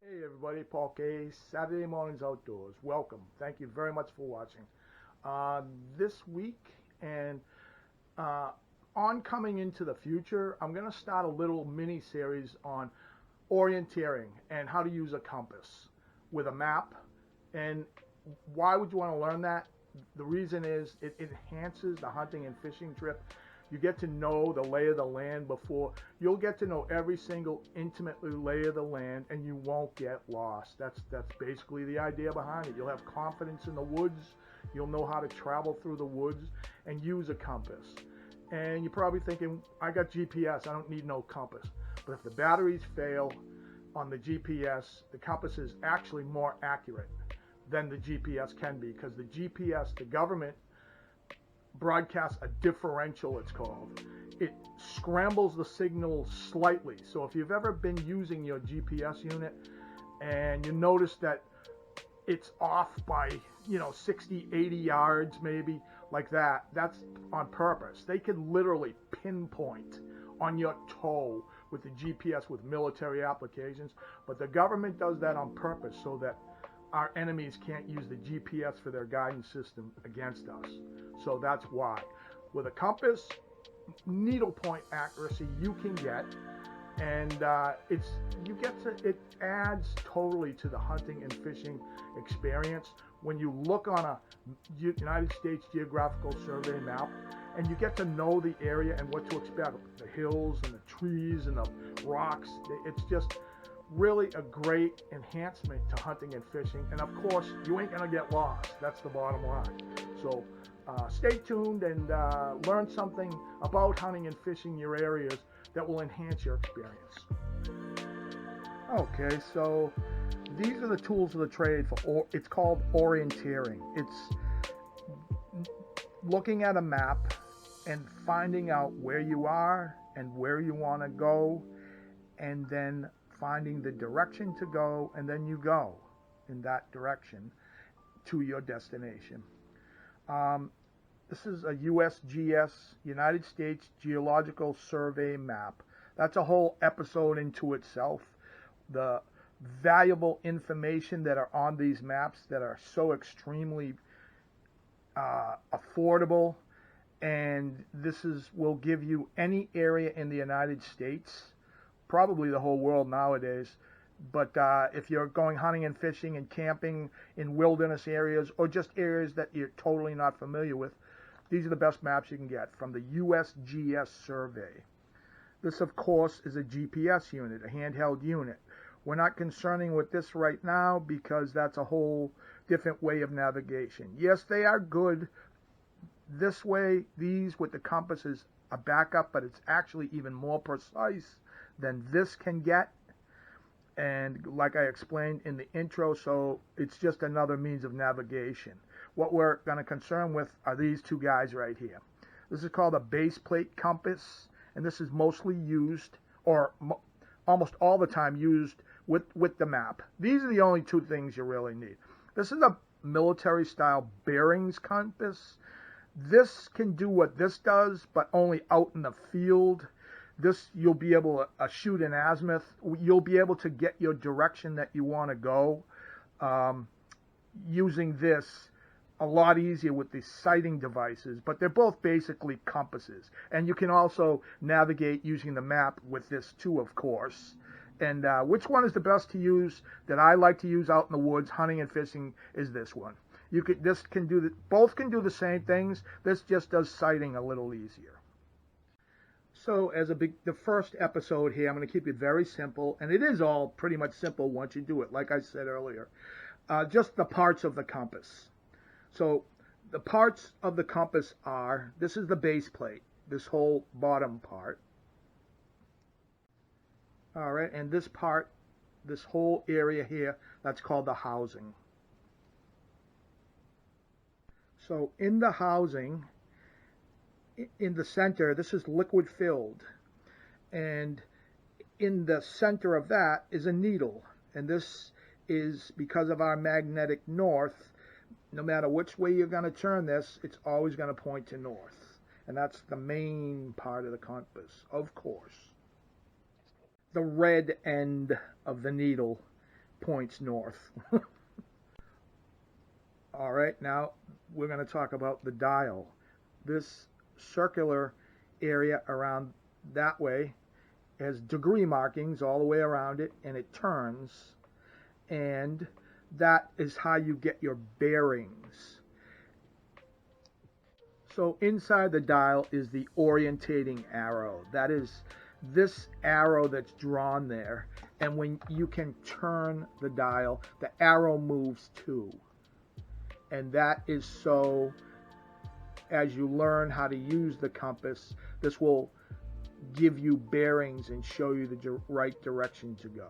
Hey everybody, Paul K. Saturday Mornings Outdoors. Welcome. Thank you very much for watching. This week and uh, on coming into the future, I'm going to start a little mini series on orienteering and how to use a compass with a map. And why would you want to learn that? The reason is it enhances the hunting and fishing trip. You get to know the lay of the land before. You'll get to know every single intimately lay of the land, and you won't get lost. That's basically the idea behind it. You'll have confidence in the woods. You'll know how to travel through the woods and use a compass. And you're probably thinking, I got GPS, I don't need no compass. But if the batteries fail on the GPS, the compass is actually more accurate than the GPS can be, because the GPS, the government broadcasts a differential, it's called. It scrambles the signal slightly. So if you've ever been using your GPS unit and you notice that it's off by 60, 80 yards maybe, like that, that's on purpose. They can literally pinpoint on your toe with the GPS with military applications, but the government does that on purpose so that our enemies can't use the GPS for their guidance system against us. So that's why. With a compass, needle point accuracy you can get, and it adds totally to the hunting and fishing experience when you look on a United States Geographical Survey map and you get to know the area and what to expect, the hills and the trees and the rocks. It's just really a great enhancement to hunting and fishing. And of course, you ain't gonna get lost. That's the bottom line. So stay tuned and learn something about hunting and fishing your areas that will enhance your experience. Okay, so these are the tools of the trade it's called orienteering. It's looking at a map and finding out where you are and where you want to go, and then finding the direction to go, and then you go in that direction to your destination. This is a USGS, United States Geological Survey map. That's a whole episode into itself. The valuable information that are on these maps that are so extremely affordable, and will give you any area in the United States, probably the whole world nowadays. But if you're going hunting and fishing and camping in wilderness areas or just areas that you're totally not familiar with, these are the best maps you can get from the USGS survey. This, of course, is a GPS unit, a handheld unit. We're not concerning with this right now because that's a whole different way of navigation. Yes, they are good. This way, these with the compass is a backup, but it's actually even more precise than this can get. And like I explained in the intro, so it's just another means of navigation. What we're going to concern with are these two guys right here. This is called a base plate compass, and this is mostly used, or almost all the time used, with the map. These are the only two things you really need. This is a military style bearings compass. This can do what this does, but only out in the field. This, you'll be able to shoot an azimuth. You'll be able to get your direction that you want to go using this a lot easier with the sighting devices, but they're both basically compasses. And you can also navigate using the map with this too, of course. And which one is the best to use that I like to use out in the woods, hunting and fishing, is this one. Both can do the same things. This just does sighting a little easier. So the first episode here, I'm going to keep it very simple, and it is all pretty much simple once you do it, like I said earlier. Just the parts of the compass. So the parts of the compass are, this is the base plate, this whole bottom part. All right, and this part, this whole area here, that's called the housing. So in the housing, in the center, this is liquid filled, and in the center of that is a needle, and this is because of our magnetic north. No matter which way you're going to turn this, it's always going to point to north, and that's the main part of the compass, of course. The red end of the needle points north. All right, now we're going to talk about the dial. This circular area around that way has degree markings all the way around it, and it turns, and that is how you get your bearings. So inside the dial is the orientating arrow. That is this arrow that's drawn there, and when you can turn the dial, the arrow moves too. And that is so, as you learn how to use the compass, this will give you bearings and show you the right direction to go.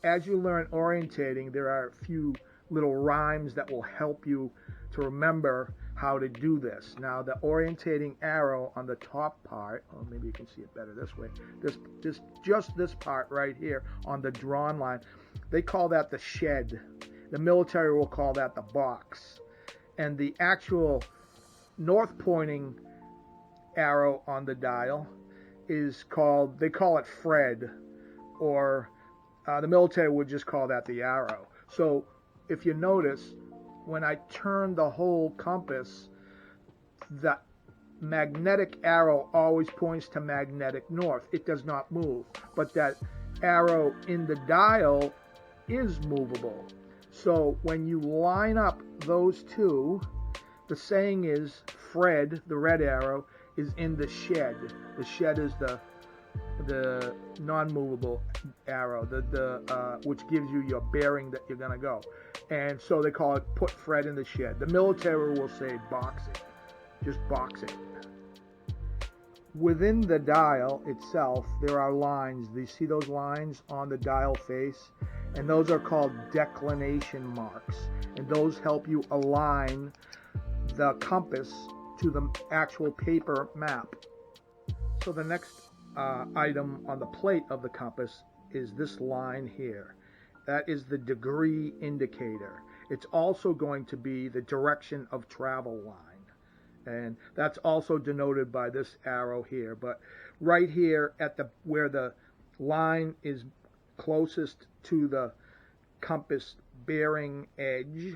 As you learn orientating, there are a few little rhymes that will help you to remember how to do this. Now, the orientating arrow on the top part, or maybe you can see it better this way, just this part right here on the drawn line, they call that the shed. The military will call that the box. And the actual north pointing arrow on the dial is called, they call it Fred, or the military would just call that the arrow. So if you notice, when I turn the whole compass, the magnetic arrow always points to magnetic north. It does not move. But that arrow in the dial is movable. So when you line up those two, the saying is Fred, the red arrow, is in the shed. The shed is the non-movable arrow, which gives you your bearing that you're going to go. And so they call it put Fred in the shed. The military will say box it. Just box it. Within the dial itself, there are lines. Do you see those lines on the dial face? And those are called declination marks. And those help you align the compass to the actual paper map. So the next item on the plate of the compass is this line here. That is the degree indicator. It's also going to be the direction of travel line. And that's also denoted by this arrow here. But right here at where the line is closest to the compass bearing edge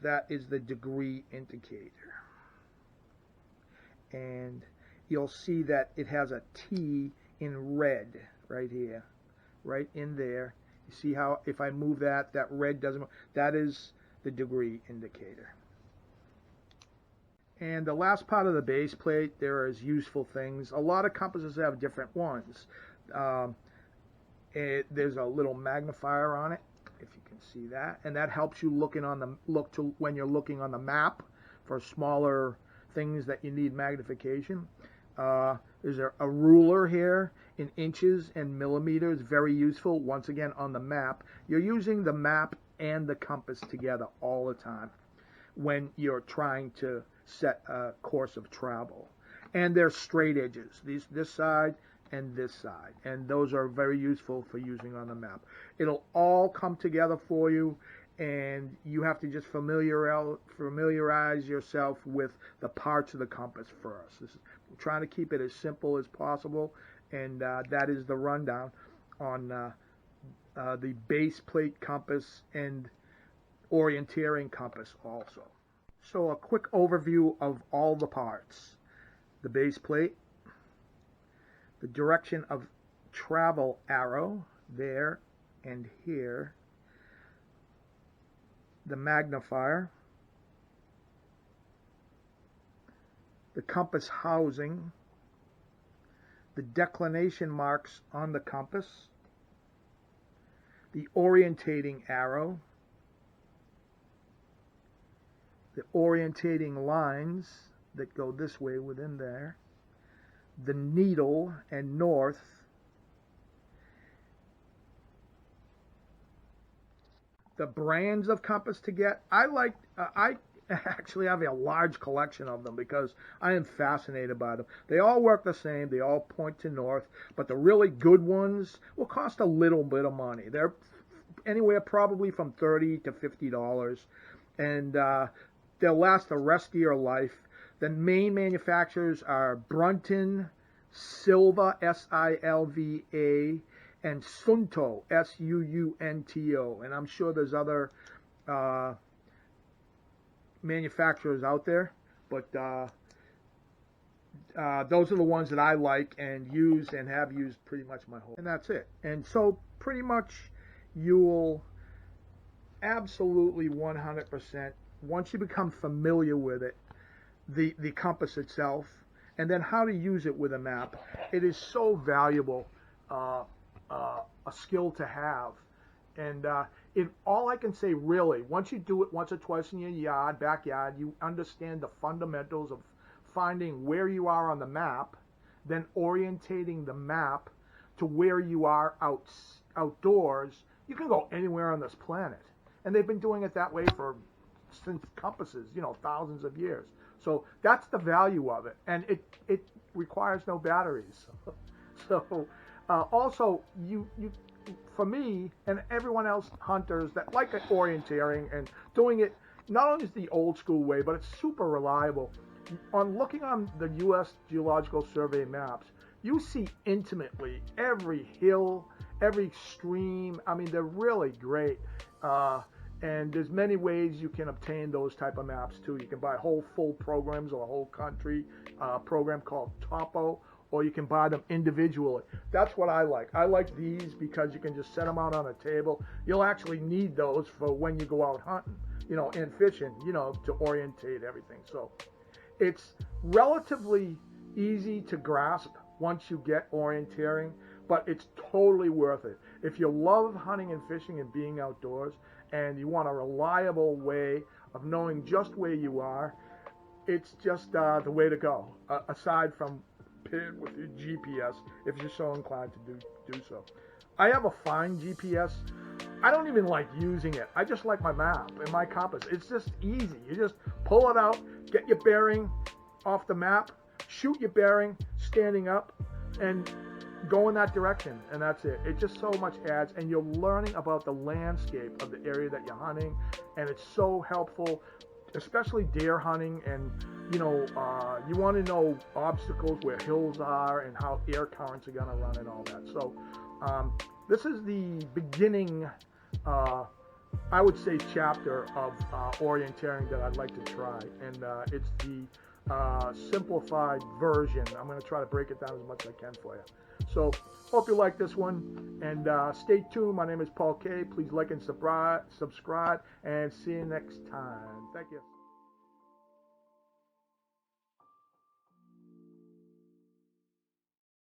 that is the degree indicator. And you'll see that it has a T in red right here, right in there. You see how if I move that red doesn't move. That is the degree indicator. And the last part of the base plate, there is useful things. A lot of compasses have different ones. There's a little magnifier on it, if you can see that, and that helps you when you're looking on the map for smaller things that you need magnification. There's a ruler here in inches and millimeters, very useful. Once again, on the map, you're using the map and the compass together all the time when you're trying to set a course of travel. And they're straight edges, this side and this side, and those are very useful for using on the map. It'll all come together for you, and you have to just familiarize yourself with the parts of the compass first. I'm trying to keep it as simple as possible, and that is the rundown on the base plate compass and orienteering compass also. So a quick overview of all the parts. The base plate, the direction of travel arrow there and here, the magnifier, the compass housing, the declination marks on the compass, the orientating arrow, the orientating lines that go this way within there, the needle and north, the brands of compass to get. I actually have a large collection of them because I am fascinated by them. They all work the same. They all point to north, but the really good ones will cost a little bit of money. They're anywhere probably from $30 to $50, and they'll last the rest of your life. The main manufacturers are Brunton, Silva, S-I-L-V-A, and Sunto, Suunto, and I'm sure there's other manufacturers out there, but those are the ones that I like and use and have used pretty much my whole. And that's it. And so pretty much you'll absolutely 100%, once you become familiar with it, the compass itself, and then how to use it with a map, it is so valuable, a skill to have. And all I can say really, once you do it once or twice in your backyard, you understand the fundamentals of finding where you are on the map, then orientating the map to where you are outdoors. You can go anywhere on this planet. And they've been doing it that way since compasses, thousands of years. So that's the value of it. And it requires no batteries. So also, for me and everyone else, hunters that like orienteering and doing it not only is the old school way, but it's super reliable. On looking on the U.S. Geological Survey maps, you see intimately every hill, every stream. I mean, they're really great. And there's many ways you can obtain those type of maps too. You can buy whole full programs or a whole country program called Topo, or you can buy them individually. That's what I like. I like these because you can just set them out on a table. You'll actually need those for when you go out hunting, and fishing, to orientate everything. So it's relatively easy to grasp once you get orienteering, but it's totally worth it. If you love hunting and fishing and being outdoors, and you want a reliable way of knowing just where you are, it's just the way to go, aside from paired with your GPS, if you're so inclined to do so. I have a fine GPS. I don't even like using it. I just like my map and my compass. It's just easy. You just pull it out, get your bearing off the map, shoot your bearing standing up, and go in that direction, and that's it. It just so much adds, and you're learning about the landscape of the area that you're hunting, and it's so helpful, especially deer hunting. And you want to know obstacles where hills are and how air currents are going to run and all that. So this is the beginning, I would say, chapter of orienteering that I'd like to try, and it's the simplified version. I'm going to try to break it down as much as I can for you. So hope you like this one, and stay tuned. My name is Paul K. Please like and subscribe, and see you next time. Thank you.